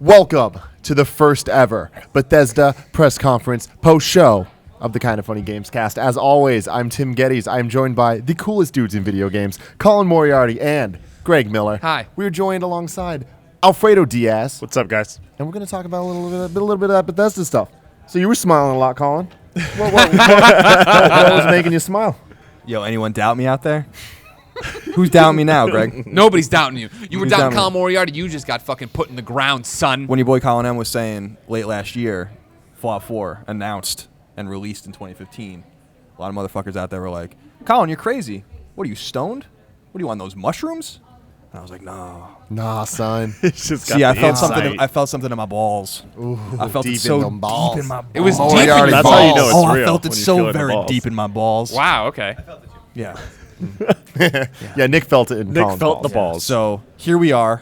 Welcome to the first ever Bethesda press conference post-show of the Kind of Funny Gamescast. As always, I'm Tim Gettys. I am joined by the coolest dudes in video games, Colin Moriarty and Greg Miller. Hi. We are joined alongside Alfredo Diaz. What's up, guys? And we're going to talk about a little bit of that Bethesda stuff. So you were smiling a lot, Colin. What was making you smile? Yo, anyone doubt me out there? Who's doubting me now, Greg? Nobody's doubting you. You were Who's doubting doubting Colin Moriarty. You just got fucking put in the ground, son. When your boy Colin M was saying late last year, Fallout 4 announced and released in 2015, a lot of motherfuckers out there were like, Colin, you're crazy. What are you, stoned? What do you want, those mushrooms? And I was like, no. Nah, son. It's just See, I felt something in my balls. Ooh, I felt deep it so in them balls. deep in my balls. It was Oh, deep in Moriarty. your That's balls. how you know it's I real. felt it when you so feel it in the very balls. deep in my balls. Wow, okay. Yeah. Yeah, Nick felt it in Nick Colin's felt balls. the balls. So here we are.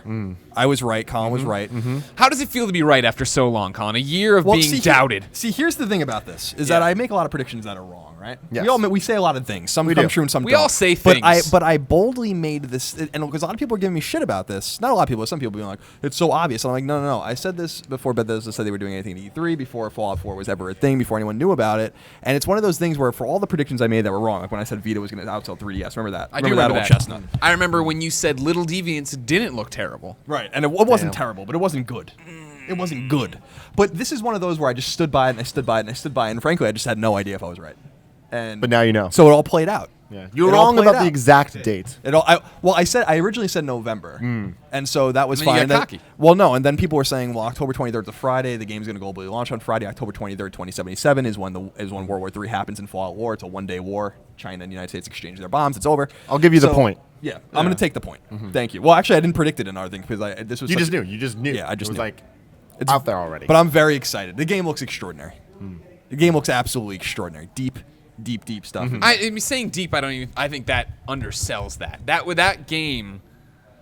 I was right. Colin was right. How does it feel to be right after so long, Colin? A year of Well, being doubted. See, here's the thing about this is Yeah. that I make a lot of predictions that are wrong, right? Yes. We say a lot of things. Some We come do. true and some We don't. all say But things. I boldly made this, and because a lot of people are giving me shit about this. Not a lot of people, but some people being like, it's so obvious. And I'm like, no. I said this before Bethesda said they were doing anything at E3, before Fallout 4 was ever a thing, before anyone knew about it. And it's one of those things where for all the predictions I made that were wrong, like when I said Vita was going to outsell 3DS, remember that? I do remember that that. old chestnut. I remember when you said Little Deviants didn't look terrible. Right, and it wasn't Damn. terrible, but it wasn't good. It wasn't good. But this is one of those where I just stood by it, and I stood by it, and I stood by it, and frankly, I just had no idea if I was right. And But now you know. So it all played out. Yeah. You were It all wrong played about out. the exact date. I originally said November, and so that was And then you fine. got cocky. Well, no, and then people were saying, well, October 23rd is a Friday. The game's going to globally launch on Friday. October 23rd, 2077 is when World War III happens in Fallout War. It's a one-day war. China and the United States exchange their bombs. It's over. I'll give you the So, point. Yeah, I'm going to take the point. Thank you. Well, actually, I didn't predict it in our thing because this was You such- just knew. You just knew. Yeah, I just it was knew. like It's out there already. But I'm very excited. The game looks extraordinary. The game looks absolutely extraordinary. Deep stuff. I mean, saying deep, I think that undersells that. That game.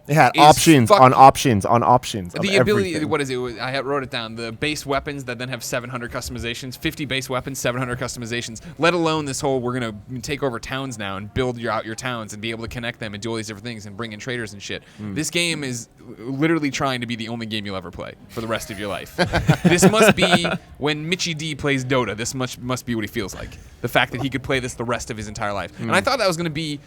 it had is options fuck- on options on options. Of The ability, everything. what is it? I wrote it down. The base weapons that then have 700 customizations, 50 base weapons, 700 customizations. Let alone this whole we're gonna take over towns now and build out your towns and be able to connect them and do all these different things and bring in traders and shit. This game is literally trying to be the only game you'll ever play for the rest of your life. This must be when Mitchie D plays Dota. This must be what he feels like. The fact that he could play this the rest of his entire life. And I thought that was gonna be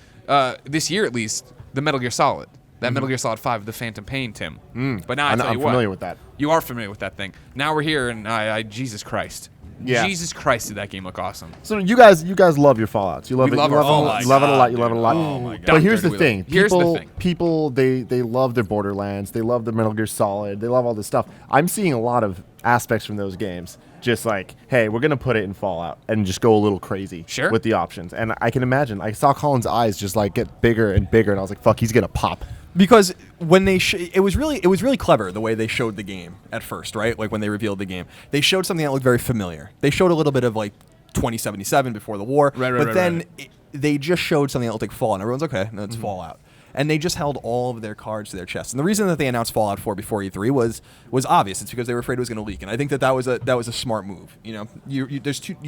this year at least the Metal Gear Solid. That Metal Gear Solid 5, The Phantom Pain, Tim. But now I tell I'm you what. familiar with that. You are familiar with that thing. Now we're here, and Jesus Christ. Yeah. Jesus Christ, did that game look awesome. So you guys love your Fallouts. You love We it. love you our love it. Fallouts. You love it a lot. You God, love it a lot. dude. Oh my God. But here's the Dirty thing. with it. Here's the thing. People they love their Borderlands. They love the Metal Gear Solid. They love all this stuff. I'm seeing a lot of aspects from those games. Just like, hey, we're gonna put it in Fallout and just go a little crazy Sure. with the options. And I can imagine. I saw Colin's eyes just like get bigger and bigger, and I was like, fuck, he's gonna pop. Because when they it was really clever the way they showed the game at first, right? Like when they revealed the game, they showed something that looked very familiar. They showed a little bit of like 2077 before the war, but then they just showed something that looked like Fallout. And everyone's okay, no, it's Fallout. And they just held all of their cards to their chest. And the reason that they announced Fallout 4 before E3 was obvious. It's because they were afraid it was going to leak. And I think that was a smart move. You know, you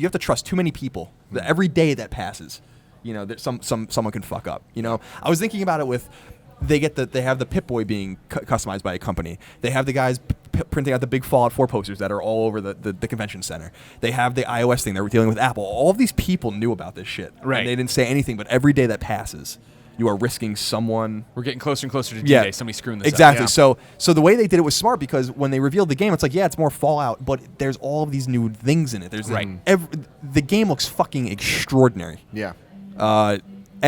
have to trust too many people. That every day that passes, you know, that someone can fuck up. You know, I was thinking about it with. They have the Pip-Boy being customized by a company. They have the guys printing out the big Fallout 4 posters that are all over the convention center. They have the iOS thing. They were dealing with Apple. All of these people knew about this shit. Right. And they didn't say anything, but every day that passes, you are risking someone. We're getting closer and closer to D-Day. Somebody's screwing this exactly. up. So the way they did it was smart because when they revealed the game, it's like, yeah, it's more Fallout, but there's all of these new things in it. There's Right. The game looks fucking extraordinary. Yeah. And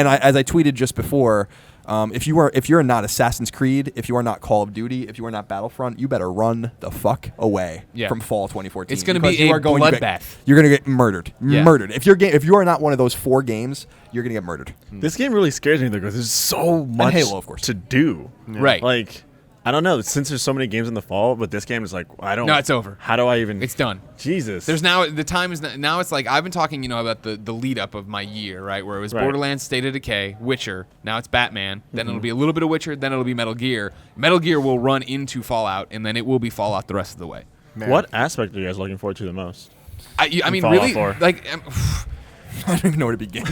as I tweeted just before, if you're not Assassin's Creed, if you are not Call of Duty, if you are not Battlefront, you better run the fuck away from fall 2014. It's gonna because be you a are going bloodbath. You're gonna get murdered. Yeah. Murdered. If you are not one of those 4 games, you're gonna get murdered. This game really scares me because there's so much Halo, of course. to do. Right. Like, I don't know. Since there's so many games in the fall, but this game is like, I don't. No, it's over. How do I even? It's done. Jesus. There's now the time is now. It's like I've been talking, about the lead up of my year, right? Where it was Right. Borderlands, State of Decay, Witcher. Now it's Batman. Then it'll be a little bit of Witcher. Then it'll be Metal Gear. Metal Gear will run into Fallout, and then it will be Fallout the rest of the way. Man. What aspect are you guys looking forward to the most? I mean, Fallout really, 4. like. I don't even know where to begin.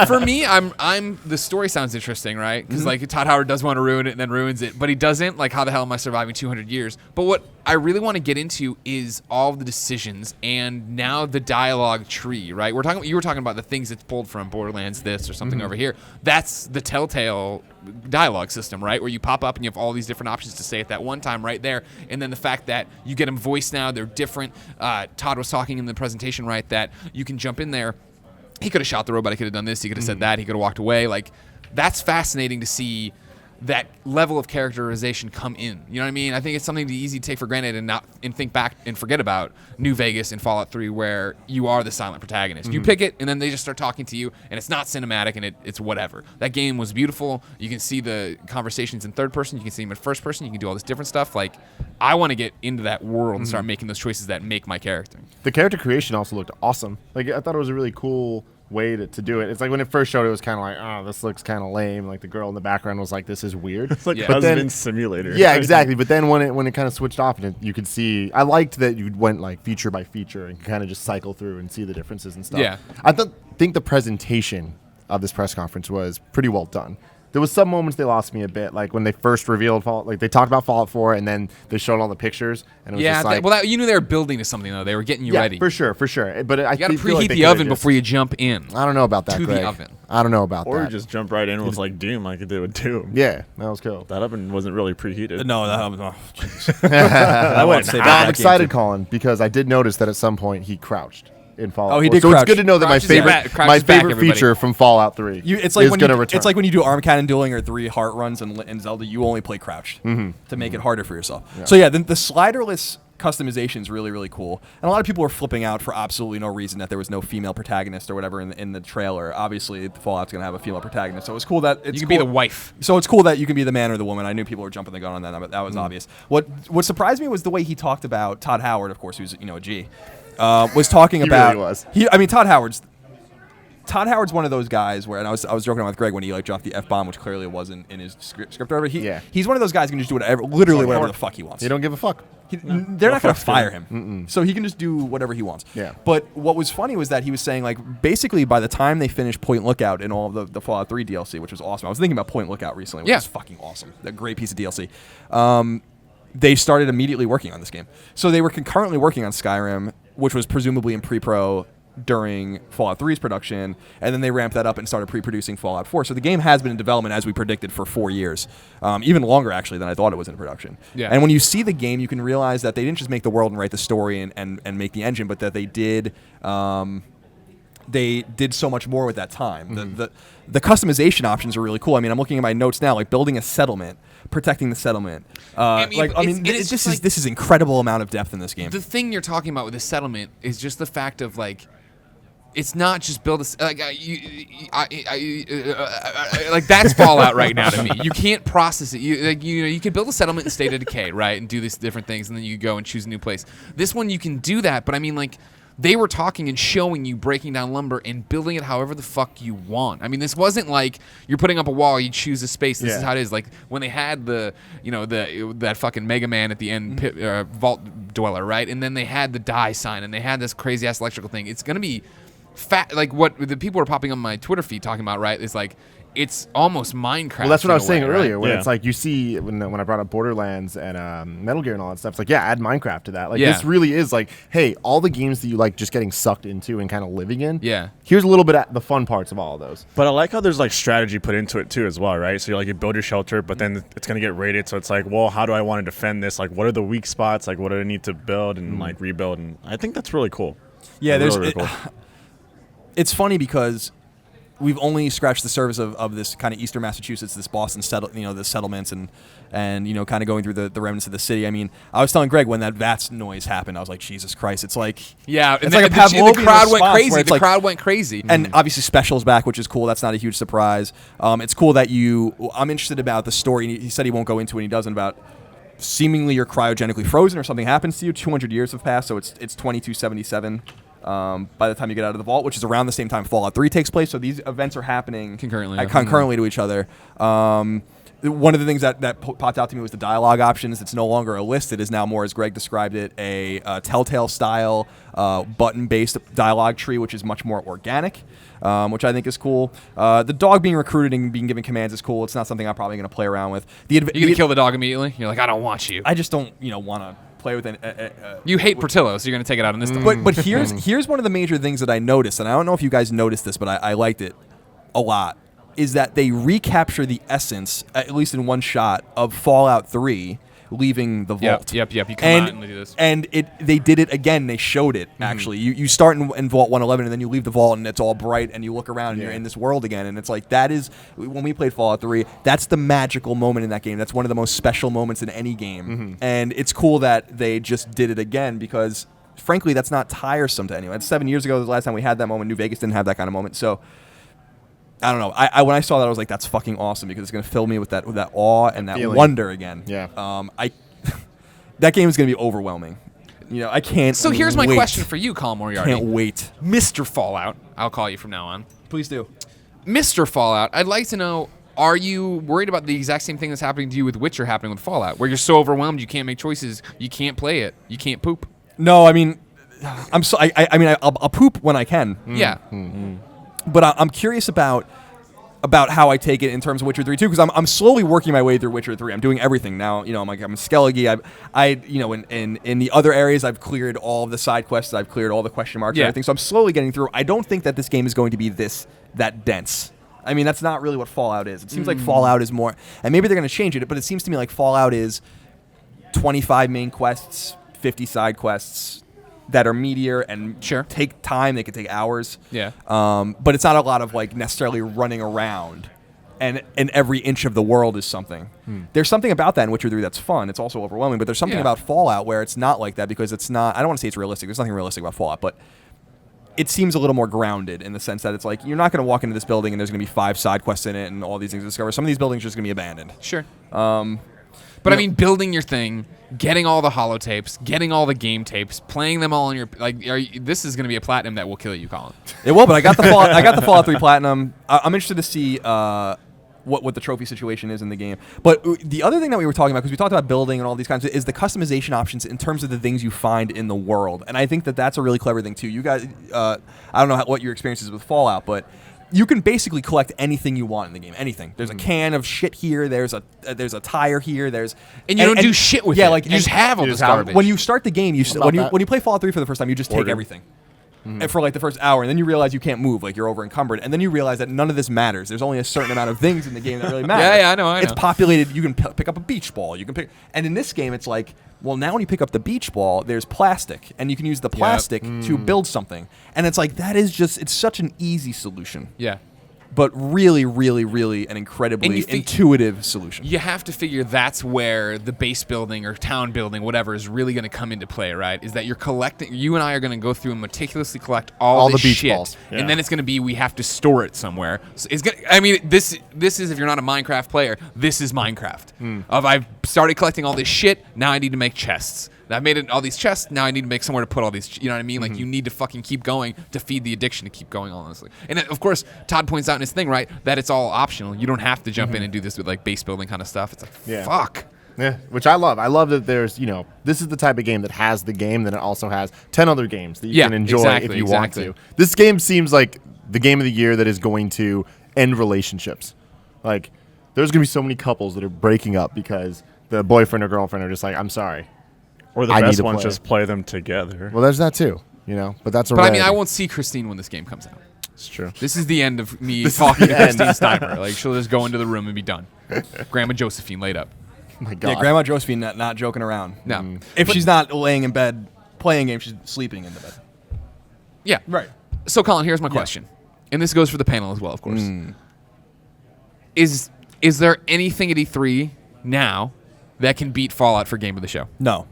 For me, I'm the story sounds interesting, right? Because like Todd Howard does want to ruin it and then ruins it, but he doesn't. Like, how the hell am I surviving 200 years? But what I really want to get into is all of the decisions and now the dialogue tree, right? You were talking about the things that's pulled from Borderlands this or something over here. That's the Telltale dialogue system, right? Where you pop up and you have all these different options to say at that one time right there. And then the fact that you get them voiced now, they're different. Todd was talking in the presentation, right, that you can jump in there. He could have shot the robot. He could have done this. He could have said that. He could have walked away. Like, that's fascinating to see that level of characterization come in. You know what I mean? I think it's something easy to take for granted and think back and forget about New Vegas and Fallout 3, where you are the silent protagonist. You pick it, and then they just start talking to you, and it's not cinematic, and it's whatever. That game was beautiful. You can see the conversations in third person. You can see them in first person. You can do all this different stuff. Like, I want to get into that world and start making those choices that make my character. The character creation also looked awesome. Like, I thought it was a really cool way to do it. It's like when it first showed, it was kind of like, oh, this looks kind of lame. Like, the girl in the background was like, this is weird. It's like But then- husband simulator. Yeah, exactly. But then when it kind of switched off, and you could see, I liked that you went like feature by feature and kind of just cycle through and see the differences and stuff. Yeah. I think the presentation of this press conference was pretty well done. There was some moments they lost me a bit, like when they first revealed Fallout. Like, they talked about Fallout 4, and then they showed all the pictures, and it was just like, you knew they were building to something, though. They were getting you yeah, ready. for sure. But I You got to feel like preheat they the could've oven just- before you jump in. I don't know about that, To the Greg. oven. I don't know about Or that. you just jump right in with like Doom, like it did with Doom. Yeah, that was cool. That oven wasn't really preheated. No, that was. Oh, jeez. I won't wouldn't say have- that. I'm game excited, too. Colin, because I did notice that at some point he crouched in Fallout. Oh, he 4. did So crouch. it's good to know that Crouch is back. Crouch my is back, favorite everybody. feature from Fallout 3 It's like is when going to you, return. it's like when you do arm cannon dueling or 3 heart runs in Zelda, you only play crouched to make it harder for yourself. So yeah, the sliderless customization is really, really cool. And a lot of people were flipping out for absolutely no reason that there was no female protagonist or whatever in the trailer. Obviously, Fallout's going to have a female protagonist, so it's cool that it's You can cool. be the wife. So it's cool that you can be the man or the woman. I knew people were jumping the gun on that, but that was obvious. What surprised me was the way he talked about Todd Howard, of course, who's a G, was talking He about. really was. Todd Howard's one of those guys where, and I was joking around with Greg when he like dropped the F-bomb, which clearly wasn't in his script or whatever. He's one of those guys who can just do literally whatever the fuck he wants. You don't give a fuck. They're not going to fire him. So he can just do whatever he wants. Yeah. But what was funny was that he was saying, like, basically by the time they finished Point Lookout and all of the Fallout 3 DLC, which was awesome. I was thinking about Point Lookout recently, which is fucking awesome. A great piece of DLC. They started immediately working on this game. So they were concurrently working on Skyrim, which was presumably in pre-pro during Fallout 3's production, and then they ramped that up and started pre-producing Fallout 4. So the game has been in development, as we predicted, for 4 years. Even longer, actually, than I thought it was in production. Yeah. And when you see the game, you can realize that they didn't just make the world and write the story and make the engine, but that they did so much more with that time. The customization options are really cool. I mean, I'm looking at my notes now, like building a settlement, protecting the settlement. This is incredible amount of depth in this game. The thing you're talking about with the settlement is just the fact of, like, it's not just build a like like that's Fallout right now to me. You can't process it. You can build a settlement in State of Decay, right, and do these different things, and then you go and choose a new place. This one you can do that, but I mean, like, they were talking and showing you breaking down lumber and building it however the fuck you want. I mean, this wasn't like you're putting up a wall, you choose a space. This is how it is. Like when they had that fucking Mega Man at the end, Vault Dweller, right, and then they had the die sign and they had this crazy ass electrical thing. It's gonna be fat. Like what the people were popping on my Twitter feed talking about, right? Is like it's almost Minecraft. Well, that's what I was saying earlier. Right? When it's like you see when I brought up Borderlands and Metal Gear and all that stuff. It's like add Minecraft to that. Like this really is like, hey, all the games that you like just getting sucked into and kind of living in. Yeah. Here's a little bit of the fun parts of all of those. But I like how there's like strategy put into it too as well, right? So you build your shelter, but then it's gonna get raided. So it's like, well, how do I want to defend this? Like, what are the weak spots? Like, what do I need to build and like rebuild? And I think that's really cool. Yeah, really cool. It's funny because we've only scratched the surface of this kind of Eastern Massachusetts, this Boston the settlements and kind of going through the remnants of the city. I mean, I was telling Greg when that VATS noise happened, I was like, Jesus Christ, it's like it's like a the Pavlovian crowd went response crazy. where it's The like- crowd went crazy. And obviously Special's back, which is cool. That's not a huge surprise. It's cool that I'm interested about the story. He said he won't go into it, and he doesn't, about seemingly you're cryogenically frozen or something happens to you. 200 years have passed, so it's 2277. By the time you get out of the vault, which is around the same time Fallout 3 takes place. So these events are happening Concurrently, concurrently to each other. one of the things that popped out to me was the dialogue options. It's no longer a list. It is now more, as Greg described it, a Telltale style button-based dialogue tree, which is much more organic, which I think is cool. The dog being recruited and being given commands is cool. It's not something I'm probably going to play around with. You gonna kill the dog immediately? You're like, I don't want you. I just don't, want to play with it. You hate Portillo, so you're gonna take it out on this dog. But here's one of the major things that I noticed, and I don't know if you guys noticed this, but I liked it a lot, is that they recapture the essence, at least in one shot, of Fallout 3 leaving the vault. Yep. You come out and do this. And they did it again. They showed it, actually. You start in Vault 111, and then you leave the vault, and it's all bright, and you look around, and you're in this world again. And it's like, that is, when we played Fallout 3, that's the magical moment in that game. That's one of the most special moments in any game. And it's cool that they just did it again, because, frankly, that's not tiresome to anyone. It's 7 years ago, the last time we had that moment. New Vegas didn't have that kind of moment. So, I don't know. I when I saw that, I was like, "That's fucking awesome," because it's going to fill me with that awe and that wonder again. Yeah. That game is going to be overwhelming. I can't. So here's my question for you, Colin Moriarty. Can't wait, Mr. Fallout. I'll call you from now on. Please do. Mr. Fallout. I'd like to know: are you worried about the exact same thing that's happening to you with Witcher happening with Fallout, where you're so overwhelmed you can't make choices, you can't play it, you can't poop? No, I mean, I'll poop when I can. Yeah. But I'm curious about how I take it in terms of Witcher 3 too, because I'm slowly working my way through Witcher 3. I'm doing everything now. I'm a Skellige. In the other areas, I've cleared all of the side quests. I've cleared all the question marks and everything. So I'm slowly getting through. I don't think that this game is going to be that dense. I mean, that's not really what Fallout is. It seems like Fallout is more, and maybe they're going to change it, but it seems to me like Fallout is 25 main quests, 50 side quests that are meatier and take time. They could take hours. Yeah. But it's not a lot of necessarily running around, and every inch of the world is something. There's something about that in Witcher 3 that's fun. It's also overwhelming, but there's something about Fallout where it's not like that, because it's not. I don't want to say it's realistic. There's nothing realistic about Fallout, but it seems a little more grounded in the sense that it's like, you're not going to walk into this building and there's going to be 5 side quests in it and all these things to discover. Some of these buildings are just going to be abandoned. Sure. But I mean, building your thing, getting all the holotapes, getting all the game tapes, playing them all on your this is going to be a platinum that will kill you, Colin. It will, but I got the Fallout 3 platinum. I'm interested to see what the trophy situation is in the game. But the other thing that we were talking about, because we talked about building and all these kinds of, is the customization options in terms of the things you find in the world. And I think that that's a really clever thing too. You guys, I don't know what your experience is with Fallout, but you can basically collect anything you want in the game. Anything. There's a can of shit here. There's a tire here. And you don't do shit with it. You just have all this garbage. When you start the game, when you play Fallout 3 for the first time, you just take everything. And for the first hour, and then you realize you can't move, you're over encumbered, and then you realize that none of this matters. There's only a certain amount of things in the game that really matter. I know. It's populated. You can pick up a beach ball. And in this game, it's like, well, now when you pick up the beach ball, there's plastic, and you can use the plastic to build something. And it's like, it's such an easy solution. Yeah. But really, really, really an incredibly intuitive solution. You have to figure that's where the base building or town building, whatever, is really going to come into play, right? Is that you and I are going to go through and meticulously collect all this the beach shit, balls. Yeah. and then it's going to be we have to store it somewhere. So this is, if you're not a Minecraft player, this is Minecraft. I've started collecting all this shit, now I need to make chests. I've made all these chests, now I need to make somewhere to put all these, you know what I mean? You need to fucking keep going to feed the addiction to keep going, honestly. And of course, Todd points out in his thing, right, that it's all optional. You don't have to jump in and do this with base building kind of stuff. It's like, fuck. Yeah, which I love. I love that there's, this is the type of game that has the game, then it also has 10 other games that you can enjoy if you want to. This game seems like the game of the year that is going to end relationships. There's going to be so many couples that are breaking up because the boyfriend or girlfriend are just like, I'm sorry. Or the best ones just play them together. Well, there's that too, but that's But I mean, I won't see Christine when this game comes out. It's true. This is the end of me talking to Christine Steimer. She'll just go into the room and be done. Grandma Josephine laid up. Oh my God. Yeah, Grandma Josephine not joking around. No. If she's not laying in bed playing games, she's sleeping in the bed. Yeah. Right. So, Colin, here's my question. And this goes for the panel as well, of course. Is there anything at E3 now that can beat Fallout for Game of the Show? No.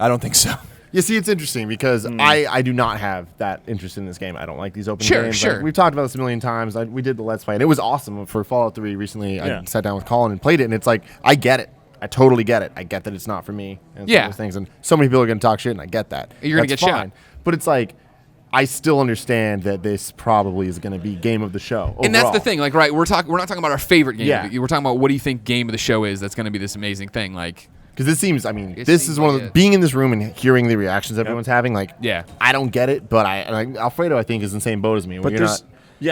I don't think so. You see, it's interesting because I do not have that interest in this game. I don't like these open games. Sure. We've talked about this a million times. We did the Let's Play, and it was awesome for Fallout 3 recently. Yeah. I sat down with Colin and played it, and it's like, I get it. I totally get it. I get that it's not for me. And some of those things, and so many people are going to talk shit, and I get that. You're going to get shot. But it's like, I still understand that this probably is going to be game of the show. Overall. And that's the thing. Like, right, we're not talking about our favorite game. Yeah. We're talking about what do you think game of the show is that's going to be this amazing thing. Like, because this seems, I mean, It this seems is one like of the, it. being in this room and hearing the reactions everyone's having, like, Yeah. I don't get it, but Alfredo, I think, is in the same boat as me. But You're there's,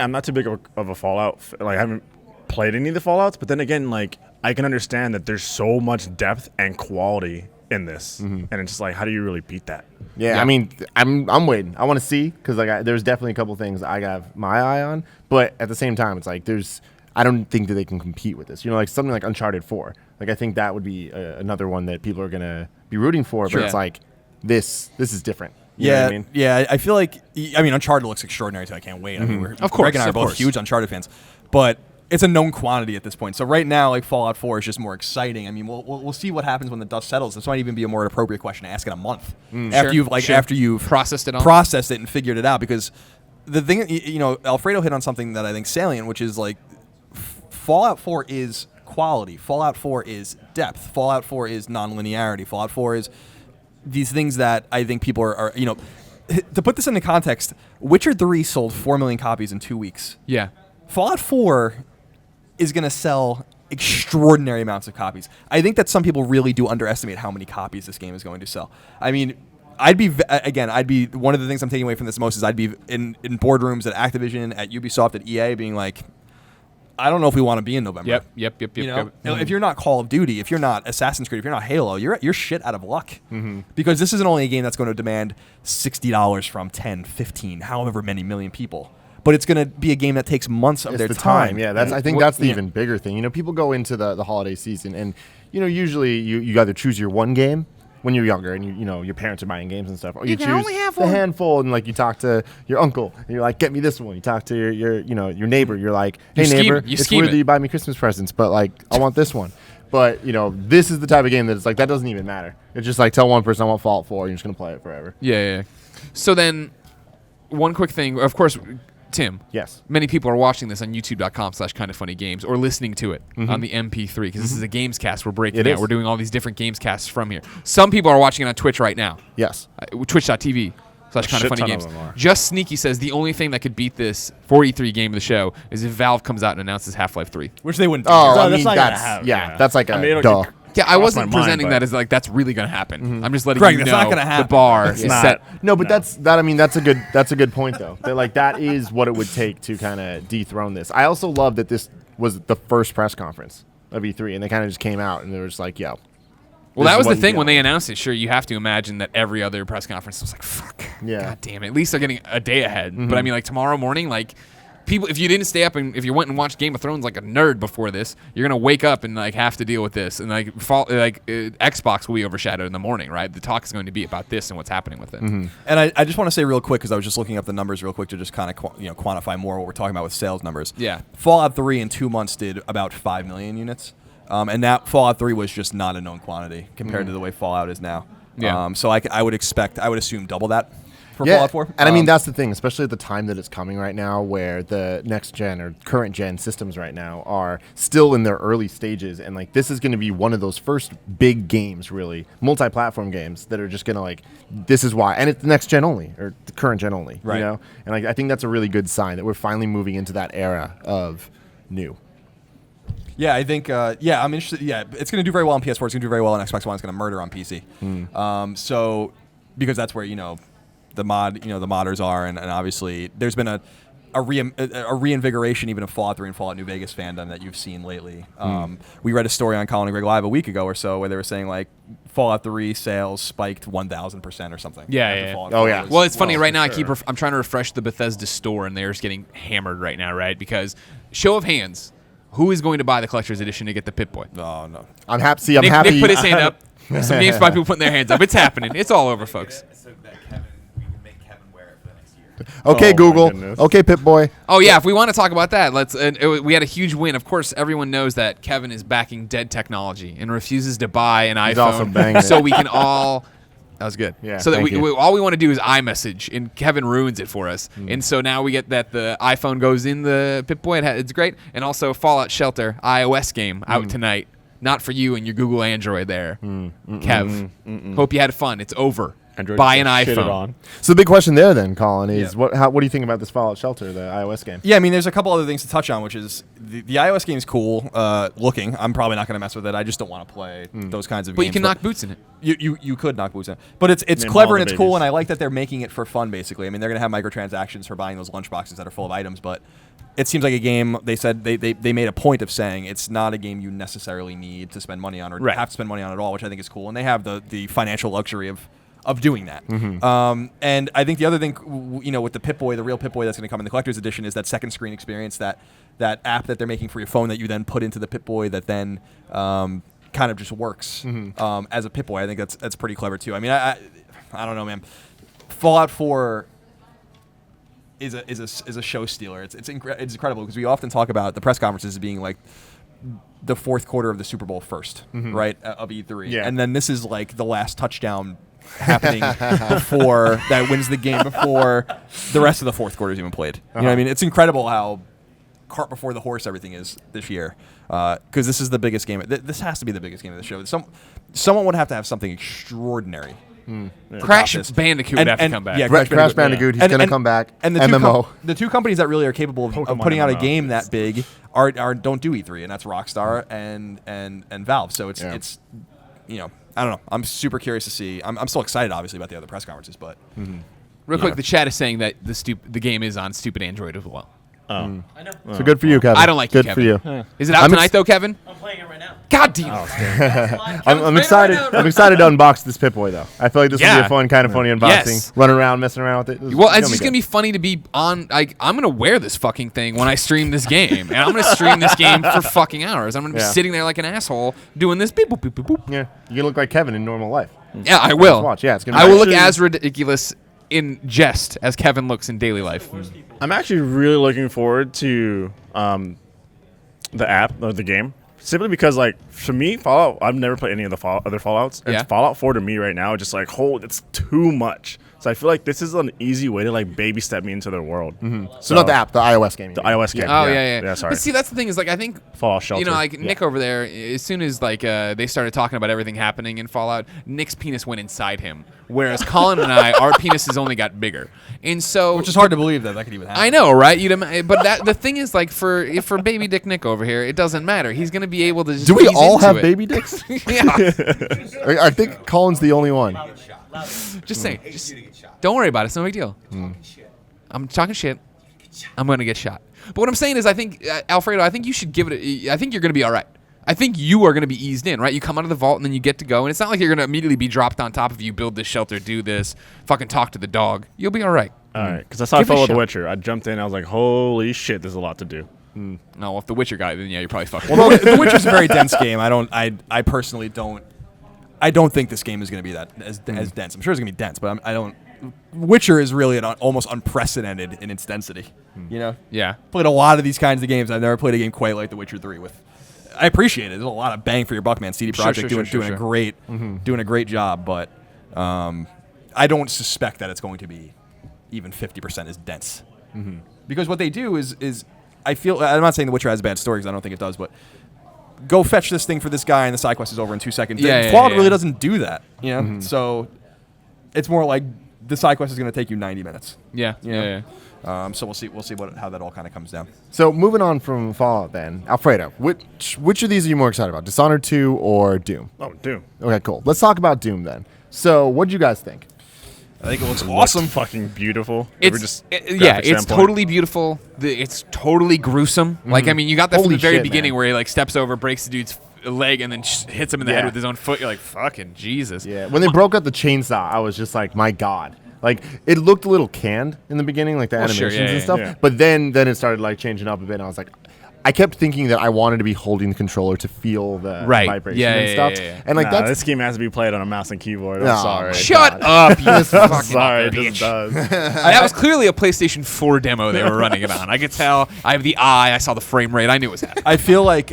I'm not too big of a Fallout. Like, I haven't played any of the Fallouts, but then again, like, I can understand that there's so much depth and quality in this, and it's just like, how do you really beat that? Yeah, I mean, I'm waiting. I want to see, because like there's definitely a couple things I have my eye on, but at the same time, it's like I don't think that they can compete with this. You know, like something like Uncharted 4. Like I think that would be another one that people are gonna be rooting for, but it's like this is different. You know what I mean? Yeah. I feel like Uncharted looks extraordinary too. I can't wait. I mean, Of course, Greg and I are of both course. huge Uncharted fans, but it's a known quantity at this point. So right now, like Fallout 4 is just more exciting. I mean, we'll see what happens when the dust settles. This might even be a more appropriate question to ask in a month after you've Processed it all. processed it and figured it out. Because the thing, Alfredo hit on something that I think salient, which is like Fallout 4 is quality. Fallout 4 is depth. Fallout 4 is non-linearity. Fallout 4 is these things that I think people are to put this into context, Witcher 3 sold 4 million copies in 2 weeks. Yeah. Fallout 4 is going to sell extraordinary amounts of copies. I think that some people really do underestimate how many copies this game is going to sell. I mean, I'd be one of the things I'm taking away from this most is I'd be in boardrooms at Activision, at Ubisoft, at EA being like, I don't know if we want to be in November. Yep. You know, if you're not Call of Duty, if you're not Assassin's Creed, if you're not Halo, you're shit out of luck. Because this isn't only a game that's going to demand $60 from 10, 15, however many million people. But it's going to be a game that takes months of It's their the time. Yeah, I think that's the even bigger thing. You know, people go into the holiday season, and usually you either choose your one game when you're younger, and your parents are buying games and stuff, or you choose only have the handful, and like you talk to your uncle, and you're like, get me this one. You talk to your neighbor, you're like, hey neighbor, it's weird that you buy me Christmas presents, but like I want this one. But this is the type of game that it's like that doesn't even matter. It's just like tell one person I want Fallout 4, and you're just gonna play it forever. Yeah. So then, one quick thing, of course. Tim, yes, many people are watching this on youtube.com/kindoffunnygames or listening to it on the MP3 because this is a Gamescast we're breaking out. We're doing all these different Gamescasts from here. Some people are watching it on Twitch right now. Yes. Twitch.tv/kindoffunnygames. Just Sneaky says the only thing that could beat this 43 game of the show is if Valve comes out and announces Half-Life 3. Which they wouldn't do. Oh, I that's mean, not gonna that's happen, that's like a duh. Yeah, I wasn't my mind, presenting but- that as like that's really going to happen. I'm just letting Greg, you that's know not gonna happen. the bar It's is not. set. No, but that's a good point though. That is what it would take to kind of dethrone this. I also love that this was the first press conference of E3, and they kind of just came out and they were just like, "Yo." Well, this that is was what the you thing get. when they announced it. Sure, you have to imagine that every other press conference was like, "Fuck, Yeah. god damn it!" At least they're getting a day ahead. But I mean, like tomorrow morning, like people, if you didn't stay up and if you went and watched Game of Thrones like a nerd before this, you're gonna wake up and like have to deal with this, and Xbox will be overshadowed in the morning, right? The talk is going to be about this and what's happening with it. And I just want to say real quick, because I was just looking up the numbers real quick to just kind of quantify more what we're talking about with sales numbers. Yeah. Fallout 3 in 2 months did about 5 million units. And that Fallout 3 was just not a known quantity compared to the way Fallout is now. Yeah. So I would assume double that for Fallout 4. And I mean, that's the thing, especially at the time that it's coming right now, where the next gen or current gen systems right now are still in their early stages. And like, this is going to be one of those first big games, really, multi-platform games that are just going to like, this is why. And it's the next gen only, or the current gen only, Right. And like, I think that's a really good sign that we're finally moving into that era of new. Yeah, I think. I'm interested. Yeah, it's going to do very well on PS4. It's going to do very well on Xbox One. It's going to murder on PC. So, because that's where the modders are, and obviously there's been a reinvigoration even of Fallout 3 and Fallout New Vegas fandom that you've seen lately. We read a story on Colin and Greg Live a week ago or so where they were saying like Fallout 3 sales spiked 1,000% or something. Yeah. Fallout Oh, 4 yeah. was- Well, it's funny right now. sure. I'm trying to refresh the Bethesda store, and they're just getting hammered right now, right? Because show of hands, who is going to buy the collector's edition to get the Pip-Boy? Oh no. I'm happy. See, I'm Nick, happy. Nick put his hand up. Some GameSpot people putting their hands up. It's happening. It's all over, folks. So that we can make Kevin wear it for the next year. Okay, Oh, my Google. goodness. Okay, Pip-Boy. Oh yeah, if we want to talk about that, let's. We had a huge win. Of course, everyone knows that Kevin is backing dead technology and refuses to buy an He's also iPhone, banging so it. we can all. That was good. Yeah, So that thank you. all we want to do is iMessage, and Kevin ruins it for us. And so now we get that the iPhone goes in the Pip-Boy. It's great. And also Fallout Shelter iOS game out tonight. Not for you and your Google Android there, Kev. Hope you had fun. It's over. Android Buy an shit it iPhone. on. So the big question there then, Colin, is Yeah. what do you think about this Fallout Shelter, the iOS game? Yeah, I mean, there's a couple other things to touch on, which is the iOS game's cool looking. I'm probably not going to mess with it. I just don't want to play those kinds of But games. you can knock boots in it. You could knock boots in, but it's Name clever all and the it's cool, babies. and I like that they're making it for fun. Basically, I mean, they're gonna have microtransactions for buying those lunchboxes that are full of items, but it seems like a game. They said they made a point of saying it's not a game you necessarily need to spend money on or Right. have to spend money on at all, which I think is cool, and they have the financial luxury of doing that. And I think the other thing, with the Pip-Boy, the real Pip-Boy that's going to come in the collector's edition is that second screen experience, that app that they're making for your phone that you then put into the Pip-Boy that then kind of just works as a Pip-Boy. I think that's pretty clever too. I mean, I don't know, man. Fallout 4 is a show stealer. It's incredible because we often talk about the press conferences as being like the fourth quarter of the Super Bowl first, right, of E3. Yeah. And then this is like the last touchdown happening before that wins the game before the rest of the fourth quarter is even played. You know what I mean? It's incredible how cart before the horse everything is this year, because this is the biggest game. This has to be the biggest game of the show. Someone would have to have something extraordinary. Crash this. Bandicoot would have to come back. Yeah, Crash Bandicoot, he's going to come back. And the MMO. the two companies that really are capable of Pokemon putting out a MMO. game that big don't do E3, and that's Rockstar and Valve. So it's I don't know. I'm super curious to see. I'm still excited, obviously, about the other press conferences, but Real quick, the chat is saying that the game is on stupid Android as well. I know. So good for you, Kevin. I don't like good you, for Kevin. you. Is it out I'm tonight though, Kevin? I'm playing it right now. God damn. I'm excited. I'm excited to unbox this Pip-Boy though. I feel like this will be Yeah. a fun, kind of funny unboxing. Yes. Running around, messing around with it. Well, it's just gonna be funny to be on. Like, I'm gonna wear this fucking thing when I stream this game, and I'm gonna stream this game for fucking hours. I'm gonna be Yeah. sitting there like an asshole doing this. Beep, boop, beep, boop, boop. Yeah, you can look like Kevin in normal life. Yeah, I will. Watch. Yeah, it's gonna be I will actually- look as ridiculous in jest as Kevin looks in daily life. I'm actually really looking forward to the app or the game, simply because, like, for me, Fallout, I've never played any of the other Fallouts. And Yeah. Fallout 4 to me right now, just like, it's too much. So I feel like this is an easy way to like baby step me into their world. So not the app, the iOS game. The iOS game. Oh yeah. Yeah, sorry. But see, that's the thing is, like, I think Fallout Shelter. like Yeah. Nick over there, as soon as like they started talking about everything happening in Fallout, Nick's penis went inside him, whereas Colin and I, our penises only got bigger, and so which is hard to believe that could even happen. I know, right? But the thing is, like, for baby dick Nick over here, it doesn't matter. He's gonna be able to. Just Do we ease all into have it. baby dicks? Yeah. I think Colin's the only one. Just saying. Don't worry about it. It's no big deal. I'm talking shit. I'm gonna get shot. But what I'm saying is, I think Alfredo, I think you should give it. I think you're gonna be all right. I think you are gonna be eased in, right? You come out of the vault and then you get to go, and it's not like you're gonna immediately be dropped on top of you, build this shelter, do this, fucking talk to the dog. You'll be all right. All right, because that's how I Give it a felt with The shot. Witcher. I jumped in, I was like, holy shit, there's a lot to do. No, if the Witcher guy, then yeah, you're probably fucking. Well, The Witcher's a very dense game. I personally don't. I don't think this game is going to be that as dense. I'm sure it's going to be dense, but I don't. Witcher is really almost unprecedented in its density. You know. Yeah. Played a lot of these kinds of games. I've never played a game quite like The Witcher 3. I appreciate it. There's a lot of bang for your buck, man. CD Projekt doing a great job, but I don't suspect that it's going to be even 50% as dense. Because what they do is I feel, I'm not saying The Witcher has a bad story because I don't think it does, but go fetch this thing for this guy and the side quest is over in 2 seconds. Fallout really doesn't do that, you know. So it's more like the side quest is going to take you 90 minutes. Yeah. You know? Yeah. So we'll see how that all kind of comes down. So moving on from Fallout then, Alfredo, which of these are you more excited about, Dishonored 2 or Doom? Oh, Doom. Okay, cool. Let's talk about Doom then. So what do you guys think? I think it looks Awesome. Fucking beautiful. It's graphic it's standpoint. totally beautiful. It's totally gruesome. Like, I mean, you got that from Holy the very shit, beginning man. where he like steps over, breaks the dude's leg, and then hits him in the head Yeah. with his own foot. You're like, fucking Jesus. Yeah, when they broke out the chainsaw, I was just like, my God. Like, it looked a little canned in the beginning, like the Well, sure, animations yeah, and yeah, stuff. yeah. But then it started like changing up a bit, and I was like, I kept thinking that I wanted to be holding the controller to feel the Right. vibration Yeah, and yeah, stuff. yeah, yeah. And like Nah, that's this game has to be played on a mouse and keyboard. I'm No, sorry. my Shut God. up, you fucking Sorry, it bitch. just does. That was clearly a PlayStation 4 demo they were running it on. I could tell. I have the eye. I saw the frame rate. I knew it was happening. I feel like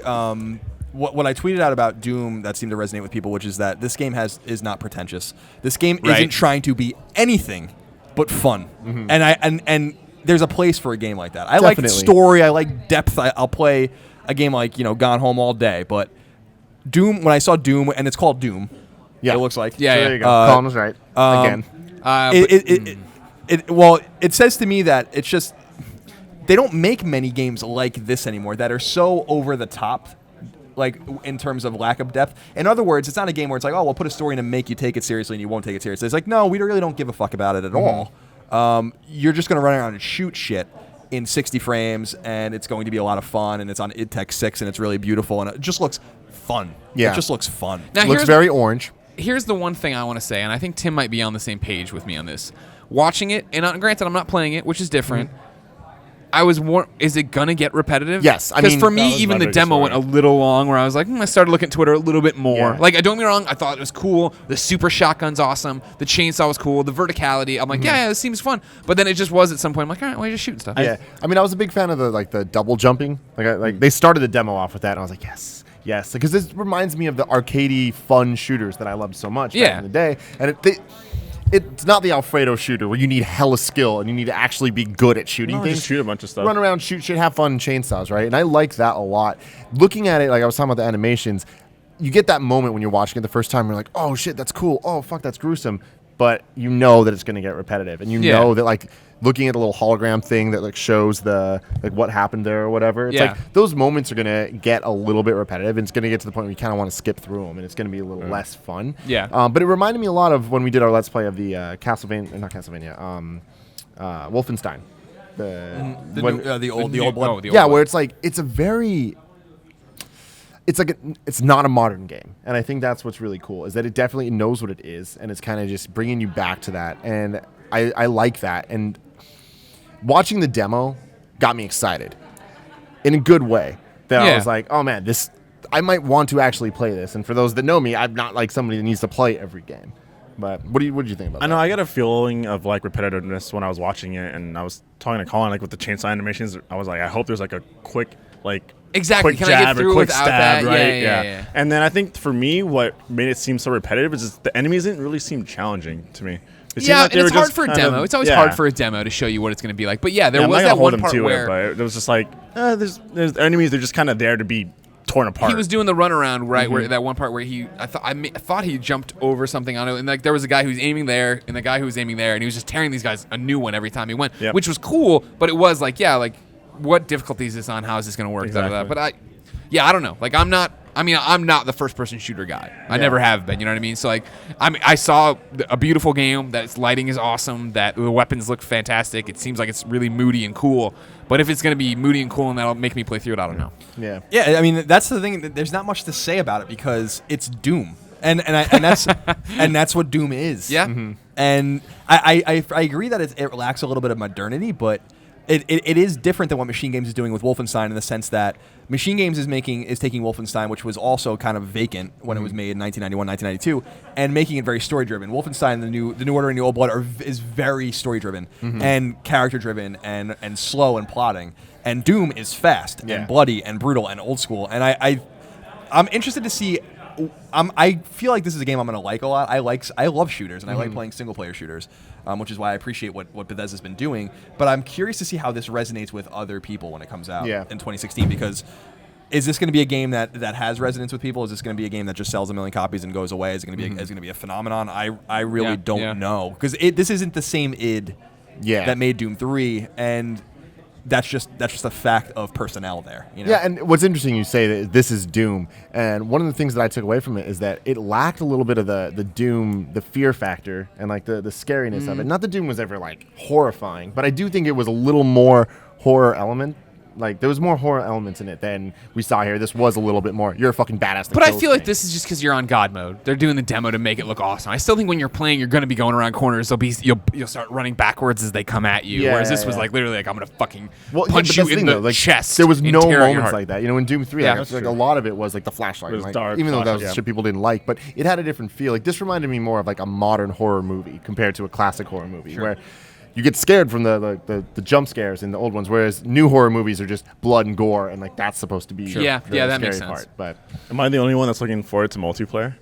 what I tweeted out about Doom that seemed to resonate with people, which is that this game is not pretentious. This game Right. isn't trying to be anything but fun, and there's a place for a game like that. I like Definitely. story. I like depth. I'll play a game like Gone Home all day, but Doom. When I saw Doom, and it's called Doom, Yeah. It looks like. Yeah, So yeah. there you go. Colin was right again. It says to me that it's just they don't make many games like this anymore that are so over the top, like in terms of lack of depth. In other words, it's not a game where it's like, oh, we'll put a story in and make you take it seriously and you won't take it seriously. It's like, no, we really don't give a fuck about it at all. You're just going to run around and shoot shit in 60 frames, and it's going to be a lot of fun, and it's on id Tech 6, and it's really beautiful, and it just looks fun. Yeah. It just looks fun. Now, Looks very orange. Here's the one thing I want to say, and I think Tim might be on the same page with me on this. Watching it, and granted, I'm not playing it, which is different. I was is it gonna get repetitive? Yes, I because mean, for that me, was even my the biggest demo worry. went a little long. Where I was like, I started looking at Twitter a little bit more. Yeah. Like, don't get me wrong, I thought it was cool. The super shotgun's awesome. The chainsaw was cool. The verticality, I'm like, yeah, this seems fun. But then it just was at some point. I'm like, all right, well, you're just shooting stuff. Yeah, I mean, I was a big fan of the double jumping. Like they started the demo off with that, and I was like, yes, because this reminds me of the arcadey fun shooters that I loved so much back in the day. And it's not the Alfredo shooter where you need hella skill and you need to actually be good at shooting No, things. just shoot a bunch of stuff. Run around, shoot shit, have fun, chainsaws, right? And I like that a lot. Looking at it, like I was talking about the animations, you get that moment when you're watching it the first time, you're like, oh shit, that's cool. Oh fuck, that's gruesome. But you know that it's going to get repetitive, and you know that like looking at a little hologram thing that like shows the like what happened there or whatever. It's like those moments are going to get a little bit repetitive, and it's going to get to the point where you kind of want to skip through them, and it's going to be a little less fun. Yeah. But it reminded me a lot of when we did our Let's Play of the Wolfenstein. The old one. Oh, the old Yeah, one. where it's like it's not a modern game, and I think that's what's really cool is that it definitely knows what it is, and it's kind of just bringing you back to that, and I like that. And watching the demo got me excited in a good way. That I was like, oh man, I might want to actually play this. And for those that know me, I'm not like somebody that needs to play every game. But what did you think about that? I know I got a feeling of like repetitiveness when I was watching it, and I was talking to Colin like with the chainsaw animations. I was like, I hope there's like a quick Exactly. quick Can I get jab through or quick without stab, that? right? Yeah. And then I think for me, what made it seem so repetitive is just the enemies didn't really seem challenging to me. It seemed like And they it's were hard just for a kind demo. of- It's always yeah. hard for a demo to show you what it's going to be like. But yeah, there I'm was not that gonna hold one him part to where it, but it was just like there's enemies. They're just kind of there to be torn apart. he was doing the runaround, right? Where that one part where I thought he jumped over something on it, and like there was a guy who was aiming there, and the guy who was aiming there, and he was just tearing these guys a new one every time he went, which was cool. But it was like, what difficulty is this on? How is this going to work? Exactly. But I don't know. Like I'm not the first person shooter guy. I never have been. You know what I mean? So like, I saw a beautiful game. That its lighting is awesome. That the weapons look fantastic. It seems like it's really moody and cool. But if it's going to be moody and cool and that'll make me play through it, I don't know. Yeah. Yeah, I mean that's the thing. There's not much to say about it because it's Doom, and that's and that's what Doom is. Yeah. And I agree that it lacks a little bit of modernity, but it is different than what Machine Games is doing with Wolfenstein in the sense that Machine Games is taking Wolfenstein, which was also kind of vacant when it was made in 1991, 1992, and making it very story driven. Wolfenstein, the New Order and the Old Blood is very story driven and character driven and slow and plotting. And Doom is fast and bloody and brutal and old school. And I'm interested to see. I feel like this is a game I'm going to like a lot. I love shooters and I like playing single player shooters, which is why I appreciate what Bethesda's been doing. But I'm curious to see how this resonates with other people when it comes out in 2016. Because is this going to be a game that has resonance with people? Is this going to be a game that just sells 1 million copies and goes away? Is it going to be a phenomenon? I really don't know because this isn't the same id that made Doom 3 and. That's just a fact of personnel there. You know? Yeah, and what's interesting, you say that this is Doom, and one of the things that I took away from it is that it lacked a little bit of the Doom, the fear factor, and like the scariness of it. Not that Doom was ever like horrifying, but I do think it was a little more horror element. Like there was more horror elements in it than we saw here. This was a little bit more. You're a fucking badass. But I feel like this is just because you're on God mode. They're doing the demo to make it look awesome. I still think when you're playing, you're going to be going around corners. You'll start running backwards as they come at you. Yeah, whereas this was like literally like I'm going to fucking but punch you that's in thing, the though, like, chest. There was and no tear out your moments heart. like that. You know, in Doom 3, Yeah, like, that's like a true. lot of it was like the flashlight. It was like, dark even though that was flashlight, shit people didn't like, but it had a different feel. Like this reminded me more of like a modern horror movie compared to a classic horror movie where you get scared from the jump scares in the old ones, whereas new horror movies are just blood and gore, and like that's supposed to be Yeah, the that scary makes sense. part. But Am I the only one that's looking forward to multiplayer?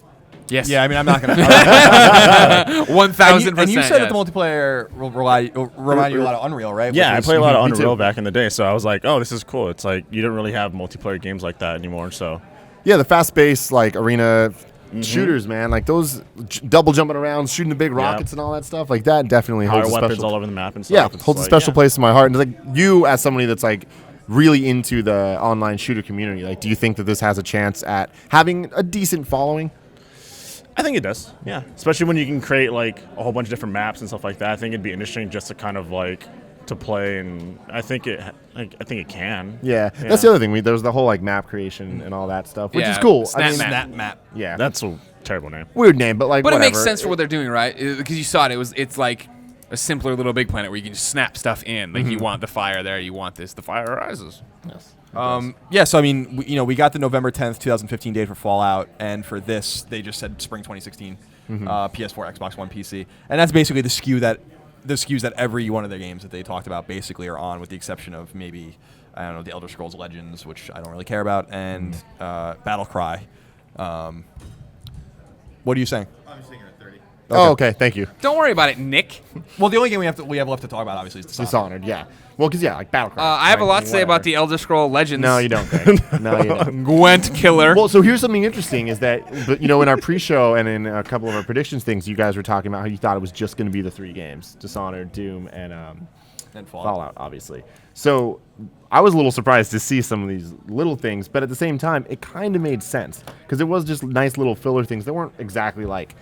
Yes. Yeah, I mean, I'm not going to. 1,000%. And you said that yes. the multiplayer will remind you a lot of Unreal, right? Yeah, I Which is- played a lot of Me too. Unreal back in the day, so I was like, oh, this is cool. It's like you don't really have multiplayer games like that anymore. So yeah, the fast-paced like arena shooters, man. Like those double jumping around, shooting the big rockets and all that stuff. Like that definitely Power holds a weapons special. all over the map and stuff. Yeah, It's holds a like, special place in my heart. And like you, as somebody that's like really into the online shooter community, like, do you think that this has a chance at having a decent following? I think it does. Yeah, especially when you can create like a whole bunch of different maps and stuff like that. I think it'd be interesting just to kind of like to play, and I think it can. Yeah, that's the other thing. There's the whole like map creation and all that stuff, which is cool. Snap map. Yeah, That's a terrible name. weird name, but like, But whatever. it makes sense for what they're doing, right? Because you saw it. It's like a simpler Little Big Planet where you can just snap stuff in. Like you want the fire there, you want this. The fire rises. Yes. So I mean, we got the November 10th, 2015 date for Fallout, and for this, they just said spring 2016, PS4, Xbox One, PC, and that's basically the SKUs that every one of their games that they talked about basically are on, with the exception of maybe, I don't know, the Elder Scrolls Legends, which I don't really care about, and Battle Cry. What are you saying? I'm just thinking of 30. Oh, okay. Thank you. Don't worry about it, Nick. Well, the only game we have left to talk about, obviously, is Dishonored. Dishonored. Yeah. Well, because like Battlecry. I have a lot to say about the Elder Scroll Legends. No, you don't. Greg. No, you don't. Gwent killer. Well, so here's something interesting is that, in our pre-show and in a couple of our predictions things, you guys were talking about how you thought it was just going to be the 3 games, Dishonored, Doom, and Fallout, obviously. So I was a little surprised to see some of these little things, but at the same time, it kind of made sense because it was just nice little filler things that weren't exactly like,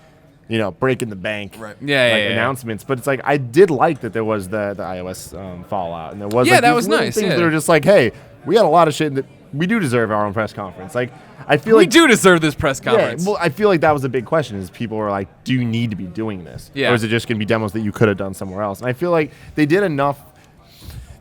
breaking the bank announcements. But it's like I did like that there was the iOS Fallout, and there was Yeah, like, that these was little nice, things yeah. that were just like, hey, we got a lot of shit that we do deserve our own press conference. Like I feel We like do deserve this press conference. Yeah, well, I feel like that was a big question. Is people were like, do you need to be doing this, Yeah. or is it just going to be demos that you could have done somewhere else? And I feel like they did enough.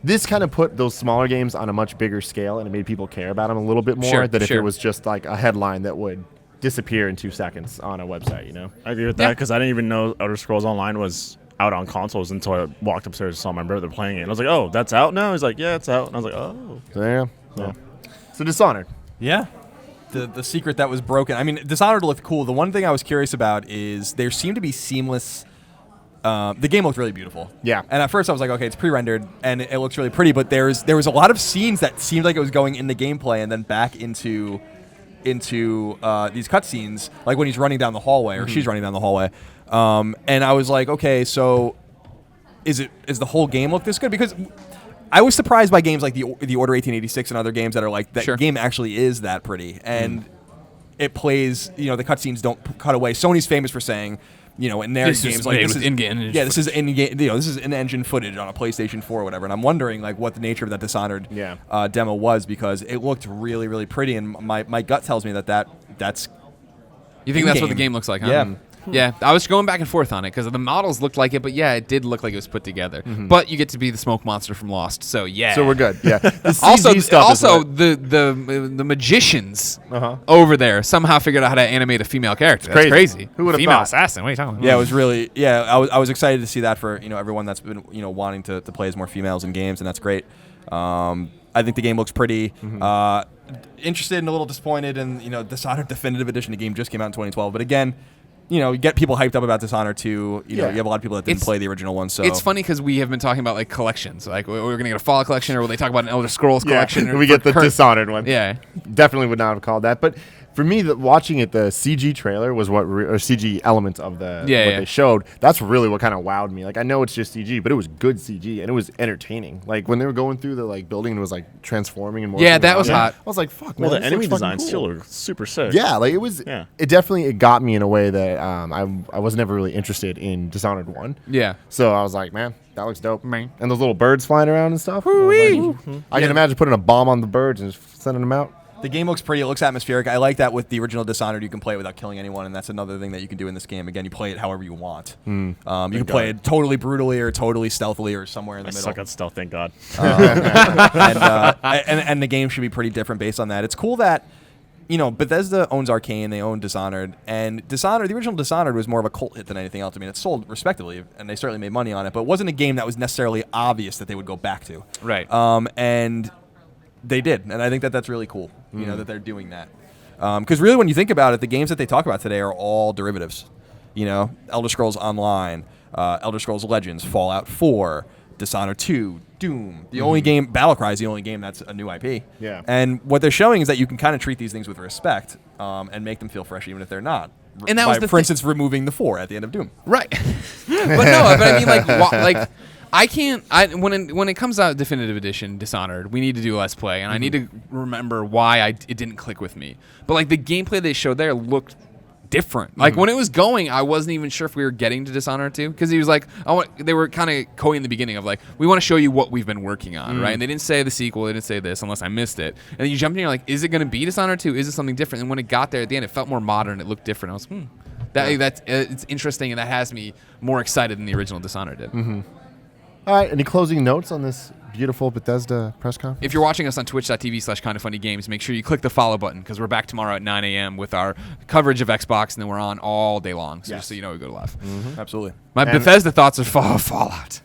This kind of put those smaller games on a much bigger scale, and it made people care about them a little bit more Sure, than if sure. it was just like a headline that would disappear in 2 seconds on a website, I agree with that because I didn't even know Elder Scrolls Online was out on consoles until I walked upstairs and saw my brother playing it. And I was like, oh, that's out now? He's like, yeah, it's out. And I was like, oh. So there you go. Yeah. So Dishonored. Yeah. The secret that was broken. I mean, Dishonored looked cool. The one thing I was curious about is there seemed to be seamless. The game looked really beautiful. Yeah. And at first I was like, okay, it's pre-rendered and it looks really pretty, but there was a lot of scenes that seemed like it was going in the gameplay and then back into these cutscenes, like when he's running down the hallway or she's running down the hallway. And I was like, okay, so is the whole game look this good? Because I was surprised by games like the Order 1886 and other games that are like that game actually is that pretty and it plays. The cutscenes don't cut away. Sony's famous for saying, in their This is games like made this with is in-game. this is in-game. This is in-engine footage on a PlayStation 4 or whatever. And I'm wondering like what the nature of that Dishonored demo was because it looked really really pretty and my gut tells me that's. You think that's what the in-game. game looks like, huh? Yeah. Yeah, I was going back and forth on it because the models looked like it, but yeah, it did look like it was put together. But you get to be the smoke monster from Lost, so yeah. So we're good. Yeah. The CG Also, stuff is what- the magicians over there somehow figured out how to animate a female character. That's crazy. Who would've female thought? assassin? What are you talking about? Yeah, it was really. Yeah, I was excited to see that for everyone that's been wanting to play as more females in games, and that's great. I think the game looks pretty. Interested and a little disappointed, and Dishonored Definitive Edition. The game just came out in 2012, but again, you get people hyped up about Dishonored 2. You have a lot of people that didn't play the original one. So it's funny because we have been talking about like collections, like we're going to get a Fallout collection, or will they talk about an Elder Scrolls collection? Or we get the Dishonored one. Yeah, definitely would not have called that. But for me, watching it, the CG trailer was or CG elements of what they showed. That's really what kind of wowed me. Like I know it's just CG, but it was good CG and it was entertaining. Like when they were going through the like building and it was like transforming and morphing that was around, hot. I was like, fuck. Well, man, the this enemy looks design fucking cool. still looks super sick. Yeah, like it was. Yeah. It definitely got me in a way that I was never really interested in Dishonored 1. Yeah. So I was like, man, that looks dope. Man. And those little birds flying around and stuff. I can imagine putting a bomb on the birds and just sending them out. the game looks pretty. It looks atmospheric. I like that with the original Dishonored. You can play it without killing anyone, and that's another thing that you can do in this game. Again, you play it however you want. You can play it totally brutally or totally stealthily or somewhere in the I middle. suck at stealth, thank God. And the game should be pretty different based on that. It's cool that, you know, Bethesda owns Arcane, they own Dishonored, and Dishonored, the original Dishonored was more of a cult hit than anything else. I mean, it sold respectively, and they certainly made money on it, but it wasn't a game that was necessarily obvious that they would go back to. Right. And they did, and I think that that's really cool, you know, that they're doing that. Because really, when you think about it, the games that they talk about today are all derivatives. You know, Elder Scrolls Online, Elder Scrolls Legends, Fallout 4, Dishonored 2, Doom. The only game, Battlecry is the only game that's a new IP. Yeah. And what they're showing is that you can kind of treat these things with respect and make them feel fresh even if they're not. And that was for instance, removing the 4 at the end of Doom. Right. But no, but I mean, like I can't. When it comes out definitive edition Dishonored, we need to do Let's Play, and I need to remember why it didn't click with me. But like the gameplay they showed there looked different. Like when it was going, I wasn't even sure if we were getting to Dishonored 2 because he was like, they were kind of coy in the beginning of like, we want to show you what we've been working on, right? And they didn't say the sequel, they didn't say this unless I missed it. And then you jumped in, you're like, is it going to be Dishonored 2? Is it something different? And when it got there at the end, it felt more modern. It looked different. I was, that's it's interesting, and that has me more excited than the original Dishonored did. All right, any closing notes on this beautiful Bethesda press conference? If you're watching us on twitch.tv/kindoffunnygames, make sure you click the follow button because we're back tomorrow at 9 a.m. with our coverage of Xbox, and then we're on all day long. So just so you know, we go to live. Absolutely. My Bethesda thoughts are Fallout.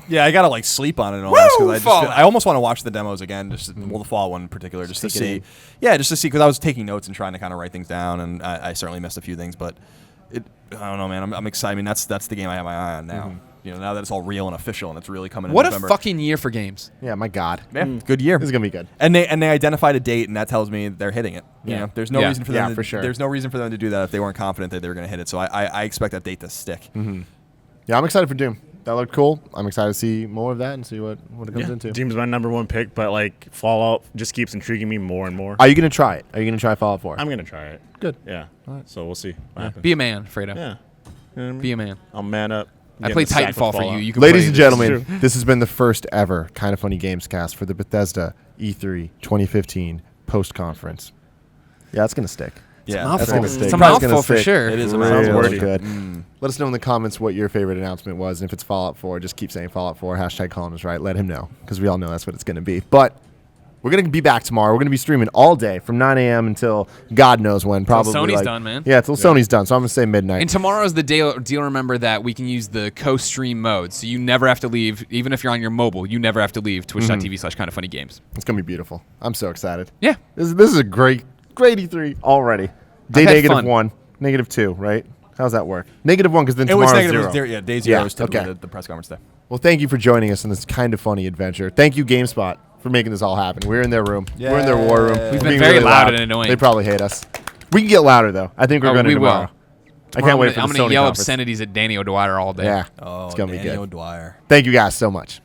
Yeah, I gotta like sleep on it almost because I almost want to watch the demos again. The Fallout one in particular, just to see. Yeah, just to see because I was taking notes and trying to kind of write things down, and I certainly missed a few things, but I don't know, man. I'm excited. I mean, that's the game I have my eye on now. You know, now that it's all real and official and it's really coming in November. What a fucking year for games. Yeah, my God. Yeah, good year. This is gonna be good. And they identified a date, and that tells me they're hitting it. You know, there's no reason for them. for sure. There's no reason for them to do that if they weren't confident that they were going to hit it. So I expect that date to stick. Yeah, I'm excited for Doom. That looked cool. I'm excited to see more of that and see what it comes into. Doom's my #1 pick, but like Fallout just keeps intriguing me more and more. Are you gonna try it? Are you gonna try Fallout 4? I'm gonna try it. Good. Yeah. So we'll see what happens. Be a man, Fredo. Yeah. You know what I mean? Be a man. I'll man up. I get played in the sack with Titanfall for Fallout. you. You can Ladies play and this. gentlemen, this has been the first ever Kind of Funny Gamescast for the Bethesda E3 2015 post-conference. Yeah, it's gonna stick. Yeah, That's gonna stick. It's a That's gonna mouthful for stick. sure. It is a Really mouthful. wordy. good. Let us know in the comments what your favorite announcement was, and if it's Fallout 4, just keep saying Fallout 4. # Colin was right. Let him know, because we all know that's what it's going to be. But we're going to be back tomorrow. We're going to be streaming all day from 9 a.m. until God knows when. Probably Sony's done, man. Yeah, until Sony's done. So I'm going to say midnight. And tomorrow's the deal. Remember that we can use the co-stream mode, so you never have to leave. Even if you're on your mobile, you never have to leave twitch.tv/kindoffunnygames. It's going to be beautiful. I'm so excited. Yeah. This is a great E3 already. Day I've had -1, -2, right? How's that work? -1 because then It was tomorrow's negative. 0. Yeah, day 0 is typically okay. the press conference day. Well, thank you for joining us in this kind of funny adventure. Thank you, GameSpot, for making this all happen. We're in their room. We're in their war room. Yeah. We're We've been being very really loud and annoying. They probably hate us. We can get louder, though. I think we're going to we tomorrow. will. I can't wait for the I'm Sony gonna yell conference. obscenities at Danny O'Dwyer all day. Yeah, Oh, it's going to be Danny good. O'Dwyer. Thank you guys so much.